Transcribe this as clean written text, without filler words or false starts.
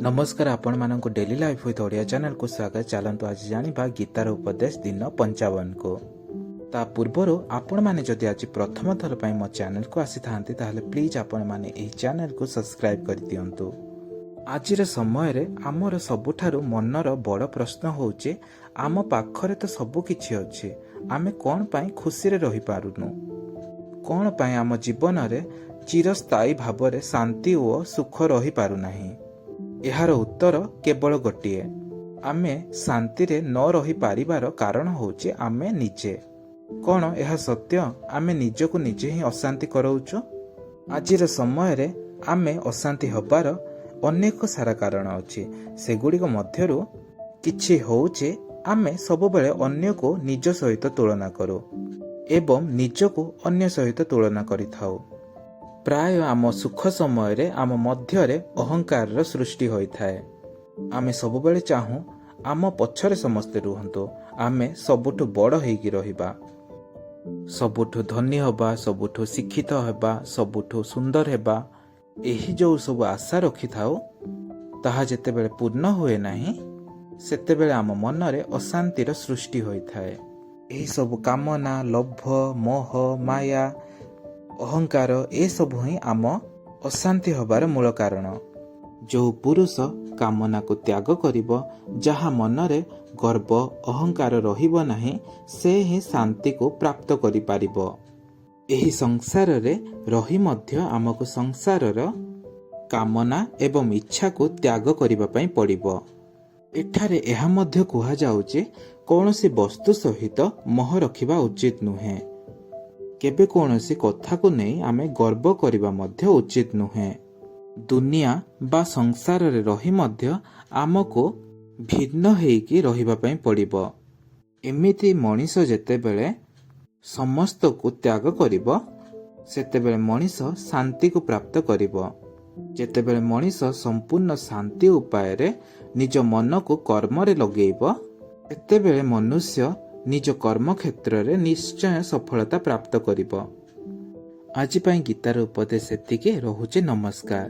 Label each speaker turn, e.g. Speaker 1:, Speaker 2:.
Speaker 1: नमस्कार आपण मानक daily life with Odia channel को स्वागत। चलतु आज जानिबा गीतार उपदेश दिन 55 को। ता पूर्वर आपण माने जदि आज प्रथम थर पई मो चैनल को आसी थांती ताहले प्लीज आपण माने एही चैनल को सब्सक्राइब कर दियंतु। आजिर समय रे हमर सबुठारु मनर बड़ प्रश्न होउचे आम पाखरे तो सब किछि अछि, आमे कोन पई खुशी रे रहि पारुनु, कोन पई आम जीवन रे चिरस्थायी भाव रे शांति और सुख रहि पारु नाही। एहार उत्तर केवल गोटे, आमे शांति रे न रही पारिबार कारण होचे आमे निजे। कौन यह सत्य? आमे निजको निजे ही अशांति कराउछु। आजिर समय रे आमे अशांति हबार अनेक सारा कारण अछि। सेगुड़िक मध्यरु किछि होउचे आमे सबबेले अन्य को निज सहित तुलना करू एवं निजको अन्य सहित तुलना करिथाउ। प्राय आम सुख समय रे आम मध्यरे अहंकार सृष्टि होइथाए। आमे सबबेले चाहू आम पछरे समस्ते रुहंतु, आमे सबुठु बड़ हेकी रहिबा, सबुठु धनी हबा, सबुठु शिक्षित हेबा, सबुठु सुंदर हेबा। एही जो सब आशा रखि थाउ ताहा जेतेबेले पूर्ण हुए नाही सेतेबेले आम मनरे अशांतिर सृष्टि होइथाए। एही सब कामना, लोभ, मोह, माया, अहंकार ए सब ही आम अशांति हबार मूल कारण। जो पुरुष कामना को त्याग करिब, जहा मनरे गर्व अहंकार रहिब नाही, से ही शांति को प्राप्त करि पारिब। एही संसार रे रही मध्य आमको संसारर कामना एवं इच्छा को त्याग करिबा पई पड़िब। एठारे एहा मध्य कुहा जाउचे कौनसी वस्तु सहित मोह रखिबा उचित नुहे। केबे कौनसी कथा को नहीं आमे गर्व करिबा मध्य उचित नुहे। दुनिया बा संसार रे रही मध्य आमको भिन्न हेकी रहिबा पई पड़िबो। एमिति मनीष जेतेबेले समस्त को त्याग करिबो सेतेबेले मनीष शांति को प्राप्त करिबो। जेतेबेले मनीष संपूर्ण शांति उपाय रे निज मन को कर्म रे लगेइबो, एतेबेले मनुष्य निज कर्म क्षेत्र रे निश्चय सफलता प्राप्त करिबो। आज पई गीतार उपदेश एतिके रहुचे। नमस्कार।